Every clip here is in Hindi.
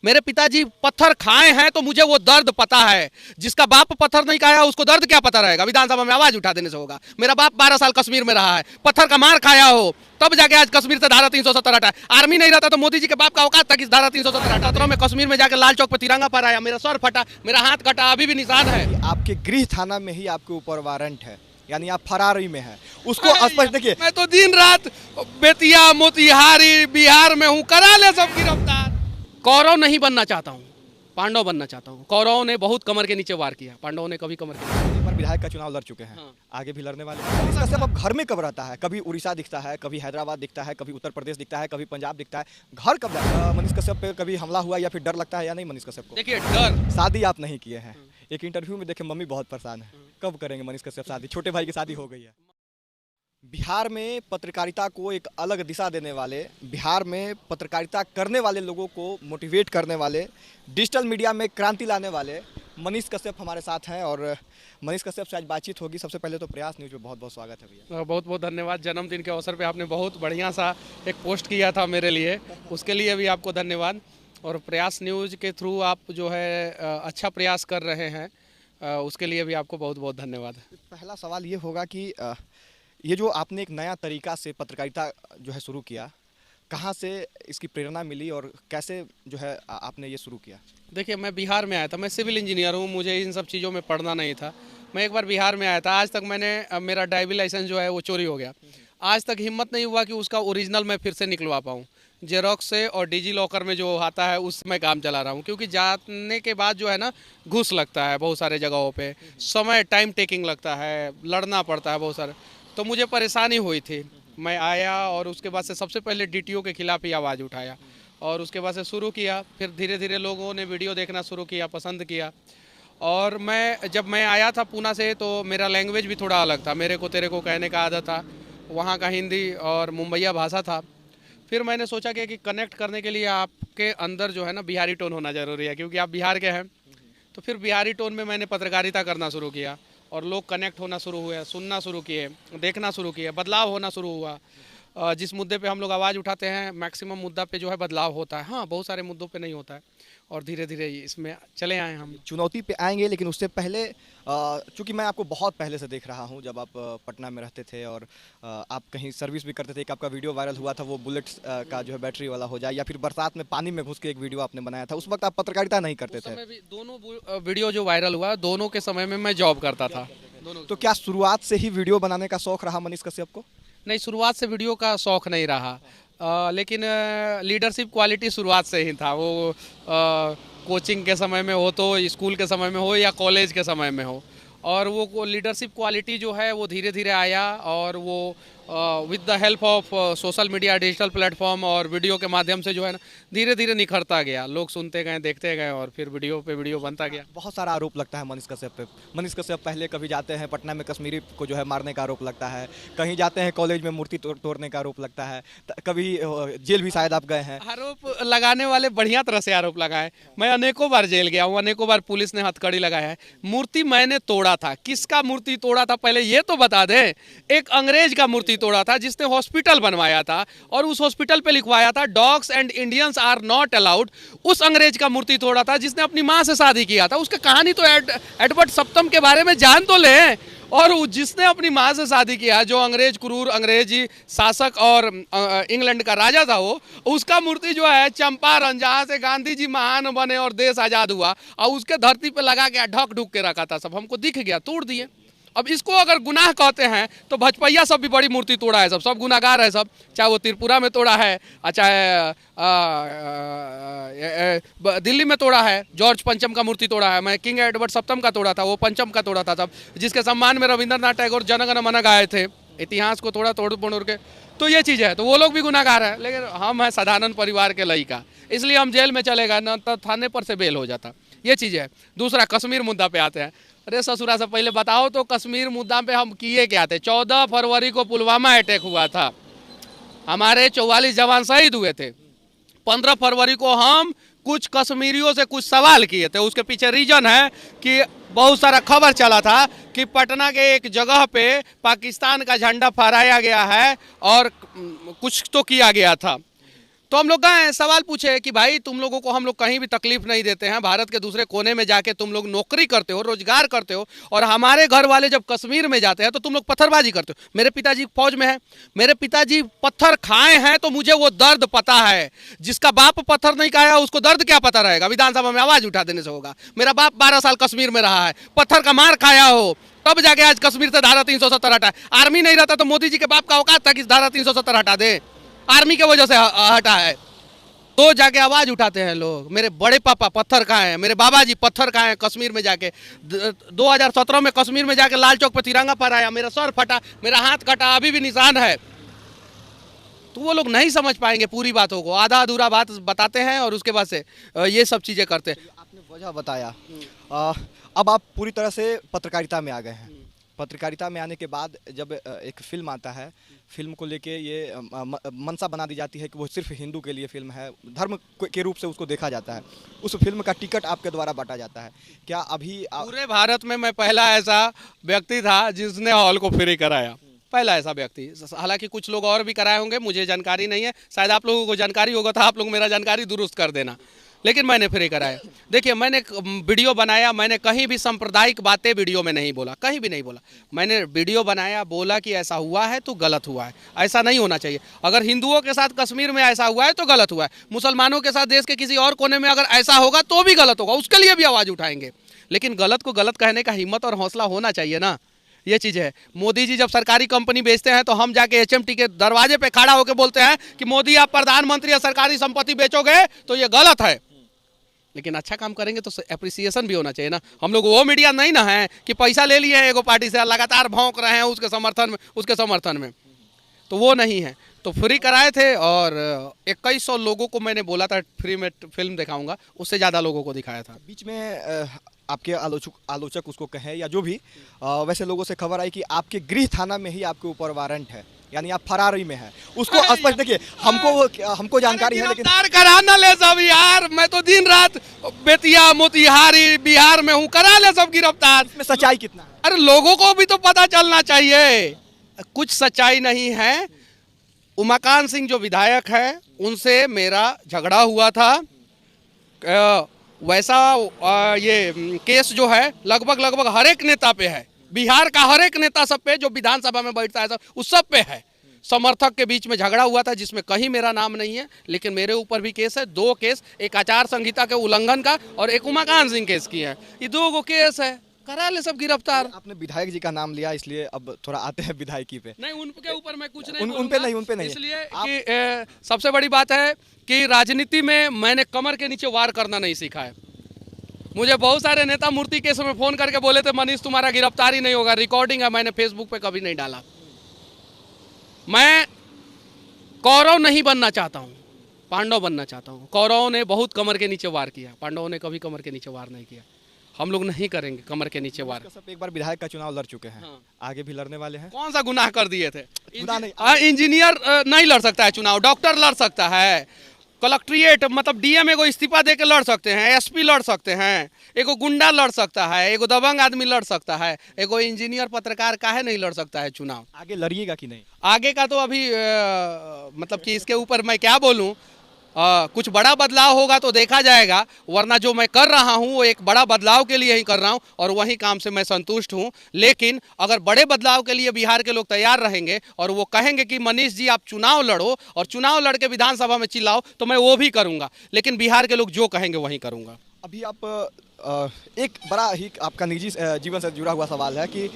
मेरे पिताजी पत्थर खाए हैं तो मुझे वो दर्द पता है। जिसका बाप पत्थर नहीं खाया उसको दर्द क्या पता रहेगा? विधानसभा में आवाज उठा देने से होगा? मेरा बाप 12 साल कश्मीर में रहा है, पत्थर का मार खाया हो तब जाके आज कश्मीर से धारा 370 हटा। आर्मी नहीं रहता तो मोदी जी के बाप का औकात था कि धारा 370 हटा। में कश्मीर में जाकर लाल चौक पर तिरंगा फहराया, मेरा सर फटा, मेरा हाथ कटा, अभी भी निशान है। आपके गृह थाना में ही आपके ऊपर वारंट है, यानी आप फरारी में हैं। उसको स्पष्ट देखिए। मैं तो दिन रात बेतिया मोतिहारी बिहार में हूँ, करा ले सब गिरफ्तार। कौरव नहीं बनना चाहता हूँ, पांडव बनना चाहता हूँ। कौरव ने बहुत कमर के नीचे वार किया, पांडवों ने कभी कमर के पर विधायक का चुनाव लड़ चुके हैं। हाँ। आगे भी लड़ने वाले हैं। इसका सब अब घर में कब रहता है? कभी उड़ीसा दिखता है, कभी हैदराबाद दिखता है, कभी उत्तर प्रदेश दिखता है, कभी पंजाब दिखता है। घर कब जाता है? मनीष कश्यप पे कभी हमला हुआ या फिर डर लगता है या नहीं मनीष कश्यप को? देखिए डर, शादी आप नहीं किए हैं। एक इंटरव्यू में देखे मम्मी बहुत परेशान है, कब करेंगे मनीष कश्यप शादी? छोटे भाई की शादी हो गई है। बिहार में पत्रकारिता को एक अलग दिशा देने वाले, बिहार में पत्रकारिता करने वाले लोगों को मोटिवेट करने वाले, डिजिटल मीडिया में क्रांति लाने वाले मनीष कश्यप हमारे साथ हैं और मनीष कश्यप से आज बातचीत होगी। सबसे पहले तो प्रयास न्यूज में बहुत बहुत स्वागत है भैया। बहुत बहुत धन्यवाद। जन्मदिन के अवसर पे आपने बहुत बढ़िया सा एक पोस्ट किया था मेरे लिए, उसके लिए भी आपको धन्यवाद। और प्रयास न्यूज के थ्रू आप जो है अच्छा प्रयास कर रहे हैं, उसके लिए भी आपको बहुत बहुत धन्यवाद। पहला सवाल ये होगा कि ये जो आपने एक नया तरीका से पत्रकारिता जो है शुरू किया, कहाँ से इसकी प्रेरणा मिली और कैसे जो है आपने ये शुरू किया? देखिए मैं बिहार में आया था, मैं सिविल इंजीनियर हूँ, मुझे इन सब चीज़ों में पढ़ना नहीं था। मैं एक बार बिहार में आया था, आज तक मेरा ड्राइविंग लाइसेंस जो है वो चोरी हो गया। आज तक हिम्मत नहीं हुआ कि उसका ओरिजिनल मैं फिर से निकलवा पाऊँ। जेरोक्स से और डिजी लॉकर में जो आता है उसमें काम चला रहा हूँ, क्योंकि जाने के बाद जो है ना घूस लगता है बहुत सारे जगहों पे, समय टाइम टेकिंग लगता है, लड़ना पड़ता है बहुत सारे, तो मुझे परेशानी हुई थी। मैं आया और उसके बाद से सबसे पहले डीटीओ के खिलाफ ही आवाज़ उठाया और उसके बाद से शुरू किया। फिर धीरे धीरे लोगों ने वीडियो देखना शुरू किया, पसंद किया। और जब मैं आया था पूना से तो मेरा लैंग्वेज भी थोड़ा अलग था, मेरे को तेरे को कहने का आदत था, वहाँ का हिंदी और मुंबईया भाषा था। फिर मैंने सोचा कि कनेक्ट करने के लिए आपके अंदर जो है ना बिहारी टोन होना ज़रूरी है, क्योंकि आप बिहार के हैं। तो फिर बिहारी टोन में मैंने पत्रकारिता करना शुरू किया और लोग कनेक्ट होना शुरू हुए, सुनना शुरू किए, देखना शुरू किए, बदलाव होना शुरू हुआ। जिस मुद्दे पे हम लोग आवाज़ उठाते हैं मैक्सिमम मुद्दा पे जो है बदलाव होता है। हाँ, बहुत सारे मुद्दों पे नहीं होता है और धीरे धीरे इसमें चले आए हम। चुनौती पे आएंगे, लेकिन उससे पहले चूँकि मैं आपको बहुत पहले से देख रहा हूँ, जब आप पटना में रहते थे और आप कहीं सर्विस भी करते थे। एक आपका वीडियो वायरल हुआ था, वो बुलेट्स का जो है बैटरी वाला हो जाए, या फिर बरसात में पानी में घुस के एक वीडियो आपने बनाया था। उस वक्त आप पत्रकारिता नहीं करते थे। भी दोनों वीडियो जो वायरल हुआ, दोनों के समय में मैं जॉब करता था। तो क्या शुरुआत से ही वीडियो बनाने का शौक रहा मनीष कश्यप को? नहीं, शुरुआत से वीडियो का शौक नहीं रहा, लेकिन लीडरशिप क्वालिटी शुरुआत से ही था। वो कोचिंग के समय में हो, तो स्कूल के समय में हो या कॉलेज के समय में हो, और वो लीडरशिप क्वालिटी जो है वो धीरे धीरे आया। और वो with the help of social media, digital platform और वीडियो के माध्यम से जो है ना धीरे धीरे निखरता गया। लोग सुनते गए, देखते गए और फिर वीडियो पे वीडियो बनता गया। बहुत सारा आरोप लगता है मनीष कश्यप पे। मनीष कश्यप पहले कभी जाते हैं पटना में कश्मीरी को जो है मारने का आरोप लगता है, कहीं जाते हैं कॉलेज में मूर्ति तोड़ने का आरोप लगता है, कभी जेल भी शायद आप गए हैं। आरोप लगाने वाले बढ़िया तरह से आरोप लगाए। मैं अनेकों बार जेल गया हूँ, अनेकों बार पुलिस ने हथकड़ी लगाया है। मूर्ति मैंने तोड़ा था, किसका मूर्ति तोड़ा था पहले ये तो बता दें। एक अंग्रेज का मूर्ति तोड़ा था जिसने हॉस्पिटल बनवाया था और उस हॉस्पिटल पे लिखवाया था dogs and Indians are not allowed. उस अंग्रेज का मूर्ति तोड़ा था जिसने अपनी मां से शादी किया था। उसका कहानी तो एडवर्ड सप्तम के बारे में जान तो लें। और जिसने अपनी मां से शादी किया, जो अंग्रेज क्रूर अंग्रेजी शासक और इंग्लैंड का राजा था, वो उसका मूर्ति जो है चंपारण, जहाँ से गांधी जी महान बने और देश आज़ाद हुआ, और उसके धरती पे लगा के ढक ढुक के रखा था। सब हमको दिख गया, तोड़ दिए। अब इसको अगर गुनाह कहते हैं तो भजपैया सब भी बड़ी मूर्ति तोड़ा है, सब गुनाहगार है सब। चाहे वो त्रिपुरा में तोड़ा है, चाहे दिल्ली में तोड़ा है, जॉर्ज पंचम का मूर्ति तोड़ा है। मैं किंग एडवर्ड सप्तम का तोड़ा था, वो पंचम का तोड़ा था सब, जिसके सम्मान में रविंद्रनाथ टैगोर जन गण मन गाए थे। इतिहास को थोड़ा तोड़ मोड़ के, तो ये चीज़ है। तो वो लोग भी गुनाहगार है, लेकिन हम हैं साधारण परिवार के लड़का, इसलिए हम जेल में चले गए, न तो थाने पर से बेल हो जाता। ये चीज़ है। दूसरा, कश्मीर मुद्दा पे आते हैं। अरे ससुरा से पहले बताओ तो कश्मीर मुद्दा पे हम किए क्या थे? 14 फरवरी को पुलवामा अटैक हुआ था, हमारे 44 जवान शहीद हुए थे। 15 फरवरी को हम कुछ कश्मीरियों से कुछ सवाल किए थे। उसके पीछे रीजन है कि बहुत सारा खबर चला था कि पटना के एक जगह पे पाकिस्तान का झंडा फहराया गया है और कुछ तो किया गया था। तो हम लोग गए, सवाल पूछे कि भाई तुम लोगों को हम लोग कहीं भी तकलीफ नहीं देते हैं, भारत के दूसरे कोने में जाके तुम लोग नौकरी करते हो, रोजगार करते हो, और हमारे घर वाले जब कश्मीर में जाते हैं तो तुम लोग पत्थरबाजी करते हो। मेरे पिताजी फौज में है, मेरे पिताजी पत्थर खाए हैं तो मुझे वो दर्द पता है। जिसका बाप पत्थर नहीं खाया उसको दर्द क्या पता रहेगा, विधानसभा में आवाज उठा देने से होगा। मेरा बाप 12 साल कश्मीर में रहा है, पत्थर का मार खाया हो तब जाके आज कश्मीर से धारा 370 हटा। आर्मी नहीं रहता तो मोदी जी के बाप का औकात था कि धारा 370 हटा दे, आर्मी की वजह से हटा है, तो जाके आवाज उठाते हैं लोग। मेरे बड़े पापा पत्थर खाए हैं, मेरे बाबा जी पत्थर खाए हैं कश्मीर में जाके। 2017 में कश्मीर में जाके लाल चौक पर तिरंगा फहराया, मेरा सर फटा, मेरा हाथ कटा, अभी भी निशान है। तो वो लोग नहीं समझ पाएंगे पूरी बातों को, आधा अधूरा बात बताते हैं और उसके बाद से ये सब चीजें करते हैं। आपने वजह बताया, अब आप पूरी तरह से पत्रकारिता में आ गए हैं। पत्रकारिता में आने के बाद जब एक फिल्म आता है, फिल्म को लेके ये मनसा बना दी जाती है कि वो सिर्फ हिंदू के लिए फिल्म है, धर्म के रूप से उसको देखा जाता है। उस फिल्म का टिकट आपके द्वारा बांटा जाता है। क्या अभी पूरे भारत में मैं पहला ऐसा व्यक्ति था जिसने हॉल को फ्री कराया, पहला ऐसा व्यक्ति। हालांकि कुछ लोग और भी कराए होंगे, मुझे जानकारी नहीं है, शायद आप लोगों को जानकारी होगा तो आप लोग मेरा जानकारी दुरुस्त कर देना, लेकिन मैंने फ्री कराया। देखिए, मैंने वीडियो बनाया, मैंने कहीं भी सांप्रदायिक बातें वीडियो में नहीं बोला, कहीं भी नहीं बोला। मैंने वीडियो बनाया, बोला कि ऐसा हुआ है तो गलत हुआ है, ऐसा नहीं होना चाहिए। अगर हिंदुओं के साथ कश्मीर में ऐसा हुआ है तो गलत हुआ है, मुसलमानों के साथ देश के किसी और कोने में अगर ऐसा होगा तो भी गलत होगा, उसके लिए भी आवाज़ उठाएंगे। लेकिन गलत को गलत कहने का हिम्मत और हौसला होना चाहिए ना, ये चीज़ है। मोदी जी जब सरकारी कंपनी बेचते हैं तो हम जाके HMT के दरवाजे पे खड़ा होकर बोलते हैं कि मोदी आप प्रधानमंत्री या सरकारी संपत्ति बेचोगे तो ये गलत है। लेकिन अच्छा काम करेंगे तो एप्रिसिएशन भी होना चाहिए ना। हम लोग वो मीडिया नहीं ना है कि पैसा ले लिए एगो पार्टी से लगातार भौंक रहे हैं उसके समर्थन में, तो वो नहीं है। तो फ्री कराए थे और 2100 लोगों को मैंने बोला था फ्री में फिल्म दिखाऊंगा, उससे ज़्यादा लोगों को दिखाया था। बीच में आपके आलोचक उसको कहें या जो भी, वैसे लोगों से खबर आई कि आपके गृह थाना में ही आपके ऊपर वारंट है, यानी आप फरारी में हैं। उसको स्पष्ट देखिए, हमको जानकारी है, लेकिन गिरफ्तार कराना ले सब यार। मैं तो दिन रात बेतिया मोतिहारी बिहार में हूँ, करा ले सब गिरफ्तार। इसमें सच्चाई कितना है? अरे लोगों को भी तो पता चलना चाहिए, कुछ सच्चाई नहीं है। उमाकांत सिंह जो विधायक है उनसे मेरा झगड़ा हुआ था। वैसा ये केस जो है लगभग हर एक नेता पे है, बिहार का हर एक नेता सब पे, जो विधानसभा में बैठता है सब, उस सब पे है। समर्थक के बीच में झगड़ा हुआ था जिसमें कहीं मेरा नाम नहीं है, लेकिन मेरे ऊपर भी केस है, 2 केस, एक आचार संहिता के उल्लंघन का और एक उमाकांत सिंह केस की है। ये 2 केस है, करा ले सब गिरफ्तार। आपने विधायक जी का नाम लिया, इसलिए अब थोड़ा आते हैं विधायकी पे। नहीं, उनके ऊपर मैं कुछ नहीं उन पे नहीं, इसलिए कि सबसे बड़ी बात है कि राजनीति में मैंने कमर के नीचे वार करना नहीं सीखा है। मुझे बहुत सारे नेता मूर्ति केस में फोन करके बोले थे मनीष तुम्हारा गिरफ्तारी नहीं होगा, रिकॉर्डिंग है, मैंने फेसबुक पे कभी नहीं डाला। मैं कौरव नहीं बनना चाहता हूँ, पांडव बनना चाहता हूँ। कौरवों ने बहुत कमर के नीचे वार किया, पांडवों ने कभी कमर के नीचे वार नहीं किया। हम लोग नहीं करेंगे कमर के नीचे वार। सब एक बार विधायक का चुनाव लड़ चुके हैं, आगे भी लड़ने वाले हैं। कौन सा गुनाह कर दिए थे? इंजीनियर नहीं लड़ सकता है चुनाव, डॉक्टर लड़ सकता है, कलेक्ट्रेट मतलब DM एगो इस्तीफा दे के लड़ सकते हैं, SP लड़ सकते हैं, एगो गुंडा लड़ सकता है, एगो दबंग आदमी लड़ सकता है, एगो इंजीनियर पत्रकार काहे नहीं लड़ सकता है चुनाव? आगे लड़िएगा कि नहीं? आगे का तो अभी मतलब कि इसके ऊपर मैं क्या बोलूं, कुछ बड़ा बदलाव होगा तो देखा जाएगा, वरना जो मैं कर रहा हूं वो एक बड़ा बदलाव के लिए ही कर रहा हूं और वही काम से मैं संतुष्ट हूं। लेकिन अगर बड़े बदलाव के लिए बिहार के लोग तैयार रहेंगे और वो कहेंगे कि मनीष जी आप चुनाव लड़ो और चुनाव लड़ के विधानसभा में चिल्लाओ, तो मैं वो भी करूंगा। लेकिन बिहार के लोग जो कहेंगे वही करूंगा। अभी आप एक बड़ा ही आपका निजी जीवन से जुड़ा हुआ सवाल है कि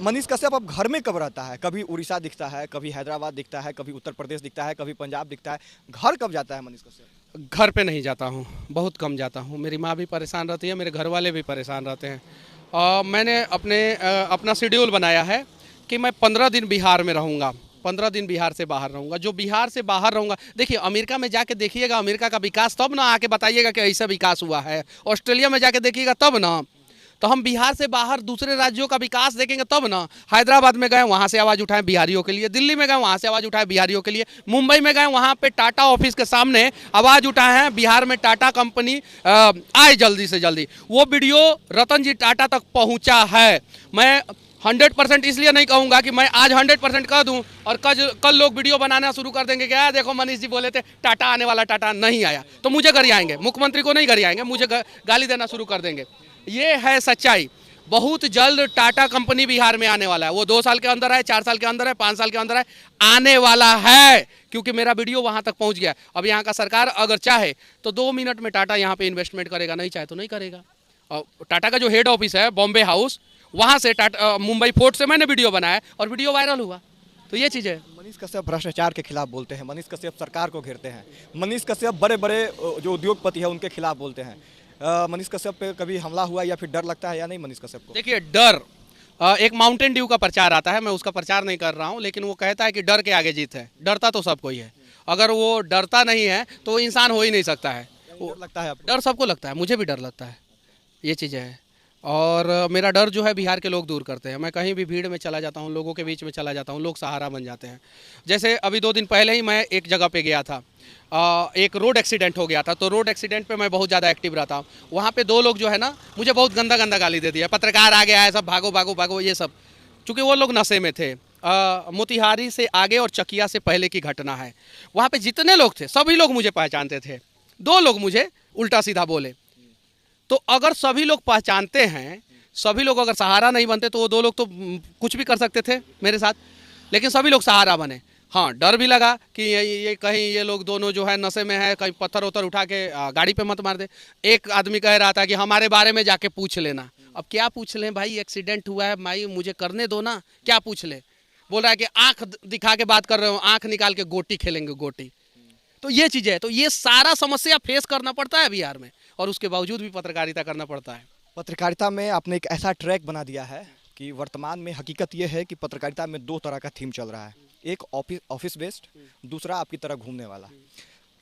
मनीष कश्यप अब घर में कब रहता है? कभी उड़ीसा दिखता है, कभी हैदराबाद दिखता है, कभी उत्तर प्रदेश दिखता है, कभी पंजाब दिखता है। घर कब जाता है मनीष कश्यप? घर पे नहीं जाता हूँ, बहुत कम जाता हूँ। मेरी माँ भी परेशान रहती है, मेरे घर वाले भी परेशान रहते हैं। मैंने अपना शेड्यूल बनाया है कि मैं 15 दिन बिहार में रहूँगा, 15 दिन बिहार से बाहर रहूँगा। जो बिहार से बाहर रहूँगा, देखिए अमेरिका में जाके देखिएगा, अमेरिका का विकास तब ना आके बताइएगा कि ऐसा विकास हुआ है। ऑस्ट्रेलिया में जाके देखिएगा तब ना। तो हम बिहार से बाहर दूसरे राज्यों का विकास देखेंगे तब ना। हैदराबाद में गए, वहाँ से आवाज़ उठाएं बिहारियों के लिए। दिल्ली में गए, वहाँ से आवाज़ उठाएं बिहारियों के लिए। मुंबई में गए, वहाँ पे टाटा ऑफिस के सामने आवाज़ उठाए हैं बिहार में टाटा कंपनी आए जल्दी से जल्दी। वो वीडियो रतन जी टाटा तक पहुँचा है। मैं 100% इसलिए नहीं कहूँगा कि मैं आज 100% कह दूँ और कल लोग वीडियो बनाना शुरू कर देंगे कि यार देखो मनीष जी बोले थे टाटा आने वाला, टाटा नहीं आया, तो मुझे घर आएंगे, मुख्यमंत्री को नहीं घर आएंगे, मुझे गाली देना शुरू कर देंगे। ये है सच्चाई। बहुत जल्द टाटा कंपनी बिहार में आने वाला है। वो 2 साल के अंदर है, 4 साल के अंदर है, 5 साल के अंदर है, आने वाला है, क्योंकि मेरा वीडियो वहाँ तक पहुँच गया। अब यहाँ का सरकार अगर चाहे तो 2 मिनट में टाटा यहाँ पे इन्वेस्टमेंट करेगा, नहीं चाहे तो नहीं करेगा। और टाटा का जो हेड ऑफिस है बॉम्बे हाउस, वहाँ से टाटा मुंबई फोर्ट से मैंने वीडियो बनाया और वीडियो वायरल हुआ। तो ये चीज़ है। मनीष कश्यप भ्रष्टाचार के खिलाफ बोलते हैं, मनीष कश्यप सरकार को घेरते हैं, मनीष कश्यप बड़े बड़े जो उद्योगपति है उनके खिलाफ बोलते हैं। मनीष कश्यप पे कभी हमला हुआ या फिर डर लगता है या नहीं मनीष कश्यप को? देखिए डर, एक माउंटेन ड्यू का प्रचार आता है, मैं उसका प्रचार नहीं कर रहा हूँ, लेकिन वो कहता है कि डर के आगे जीत है। डरता तो सबको ही है, अगर वो डरता नहीं है तो इंसान हो ही नहीं सकता है। डर लगता है आपको? डर सबको लगता है, मुझे भी डर लगता है, ये चीज़ें हैं। और मेरा डर जो है बिहार के लोग दूर करते हैं। मैं कहीं भी भीड़ में चला जाता हूँ, लोगों के बीच में चला जाता हूँ, लोग सहारा बन जाते हैं। जैसे अभी 2 दिन पहले ही मैं एक जगह पे गया था, एक रोड एक्सीडेंट हो गया था, तो रोड एक्सीडेंट पे मैं बहुत ज़्यादा एक्टिव रहता हूँ। वहाँ पे 2 लोग जो है ना मुझे बहुत गंदा गंदा गाली दे दिया, पत्रकार आ गया है, सब भागो भागो भागो, ये सब। चूँकि वो लोग नशे में थे। मोतिहारी से आगे और चकिया से पहले की घटना है। वहाँ पे जितने लोग थे सभी लोग मुझे पहचानते थे। 2 लोग मुझे उल्टा सीधा बोले। तो अगर सभी लोग पहचानते हैं, सभी लोग अगर सहारा नहीं बनते तो वो 2 लोग तो कुछ भी कर सकते थे मेरे साथ, लेकिन सभी लोग सहारा बने। हाँ, डर भी लगा कि ये कहीं ये लोग दोनों जो है नशे में है, कहीं पत्थर उत्थर उठा के गाड़ी पे मत मार दे। एक आदमी कह रहा था कि हमारे बारे में जाके पूछ लेना। अब क्या पूछ लें भाई, एक्सीडेंट हुआ है भाई, मुझे करने दो ना, क्या पूछ ले। बोल रहा है कि आँख दिखा के बात कर रहे हो, आँख निकाल के गोटी खेलेंगे गोटी। तो ये चीज़ें है, तो ये सारा समस्या फेस करना पड़ता है बिहार में, और उसके बावजूद भी पत्रकारिता करना पड़ता है। पत्रकारिता में आपने एक ऐसा ट्रैक बना दिया है कि वर्तमान में हकीकत ये है कि पत्रकारिता में 2 तरह का थीम चल रहा है, एक ऑफिस बेस्ड, दूसरा आपकी तरह घूमने वाला।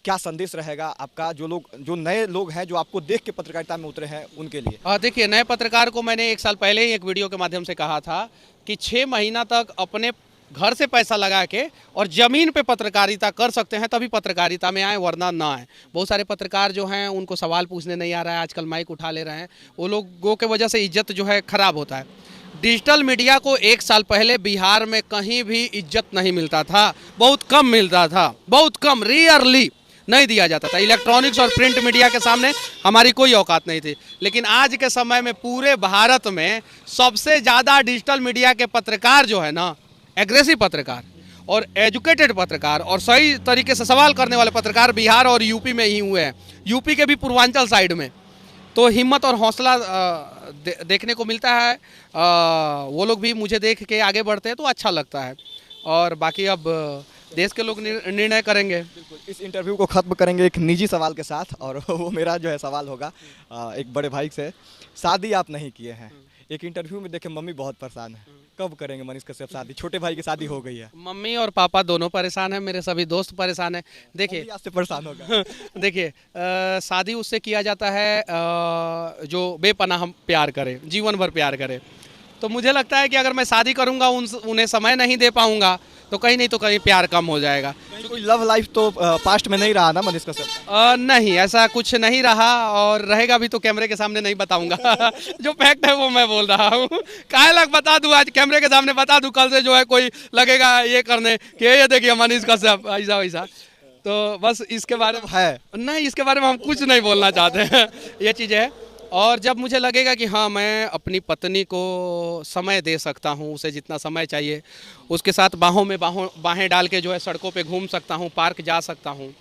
क्या संदेश रहेगा आपका जो नए लोग हैं जो आपको देख के पत्रकारिता में उतरे हैं उनके लिए? देखिए, नए पत्रकार को मैंने 1 साल पहले ही एक वीडियो के माध्यम से कहा था कि 6 महीना तक अपने घर से पैसा लगा के और ज़मीन पे पत्रकारिता कर सकते हैं तभी पत्रकारिता में आए, वरना ना आए। बहुत सारे पत्रकार जो हैं उनको सवाल पूछने नहीं आ रहा है, आजकल माइक उठा ले रहे हैं, वो लोगों के वजह से इज्जत जो है खराब होता है। डिजिटल मीडिया को 1 साल पहले बिहार में कहीं भी इज्जत नहीं मिलता था, बहुत कम मिलता था, बहुत कम, रेयरली नहीं दिया जाता था। इलेक्ट्रॉनिक्स और प्रिंट मीडिया के सामने हमारी कोई औकात नहीं थी। लेकिन आज के समय में पूरे भारत में सबसे ज़्यादा डिजिटल मीडिया के पत्रकार जो है ना, एग्रेसिव पत्रकार और एजुकेटेड पत्रकार और सही तरीके से सवाल करने वाले पत्रकार बिहार और यूपी में ही हुए हैं, यूपी के भी पूर्वांचल साइड में। तो हिम्मत और हौसला देखने को मिलता है। वो लोग भी मुझे देख के आगे बढ़ते हैं तो अच्छा लगता है, और बाकी अब देश के लोग निर्णय करेंगे। इस इंटरव्यू को ख़त्म करेंगे एक निजी सवाल के साथ, और वो मेरा जो है सवाल होगा एक बड़े भाई से। शादी आप नहीं किए हैं, एक इंटरव्यू में देखे मम्मी बहुत परेशान है, कब करेंगे मनीष कश्यप शादी? छोटे भाई की शादी हो गई है। मम्मी और पापा दोनों परेशान हैं, मेरे सभी दोस्त परेशान हैं। देखिए आपसे परेशान होगा। देखिए, शादी उससे किया जाता है जो बेपनाह प्यार करे, जीवन भर प्यार करे। तो मुझे लगता है कि अगर मैं शादी करूंगा, उन्हें समय नहीं दे पाऊंगा, तो कहीं नहीं तो कहीं प्यार कम हो जाएगा। कोई लव लाइफ तो पास्ट में नहीं रहा ना मनीष कश्यप? नहीं, ऐसा कुछ नहीं रहा, और रहेगा भी तो कैमरे के सामने नहीं बताऊंगा। जो फैक्ट है वो मैं बोल रहा हूँ। काहे लग बता दूं, आज कैमरे के सामने बता दूं, कल से जो है कोई लगेगा ये करने कि ये देखिए मनीष कश्यप ऐसा वैसा। तो बस इसके बारे में है नहीं, इसके बारे में हम कुछ नहीं बोलना चाहते हैं। ये चीज़ है। और जब मुझे लगेगा कि हाँ, मैं अपनी पत्नी को समय दे सकता हूँ, उसे जितना समय चाहिए, उसके साथ बाहों में बाहें डाल के जो है सड़कों पे घूम सकता हूँ, पार्क जा सकता हूँ,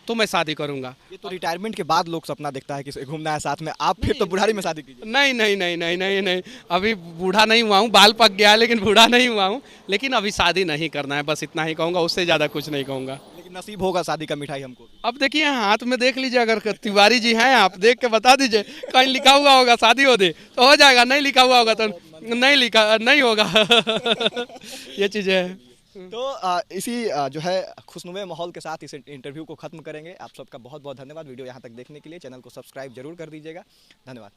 तो मैं शादी करूँगा। ये तो रिटायरमेंट के बाद लोग सपना देखता है कि घूमना है साथ में, आप फिर तो बुढ़ारी में शादी कीजिए। नहीं नहीं नहीं नहीं नहीं नहीं, अभी बूढ़ा नहीं हुआ हूँ, बाल पक गया है लेकिन बूढ़ा नहीं हुआ हूँ। लेकिन अभी शादी नहीं करना है, बस इतना ही कहूँगा, उससे ज़्यादा कुछ नहीं कहूँगा। लेकिन नसीब होगा शादी का मिठाई हमको। अब देखिए हाथ में देख लीजिए, अगर तिवारी जी हैं, आप देख के बता दीजिए, कहीं लिखा हुआ होगा शादी हो दे तो हो जाएगा, नहीं लिखा हुआ होगा तो नहीं होगा। ये चीज़ें हैं। तो इसी जो है खुशनुमे माहौल के साथ इस इंटरव्यू को खत्म करेंगे। आप सबका बहुत बहुत धन्यवाद वीडियो यहाँ तक देखने के लिए। चैनल को सब्सक्राइब जरूर कर दीजिएगा। धन्यवाद।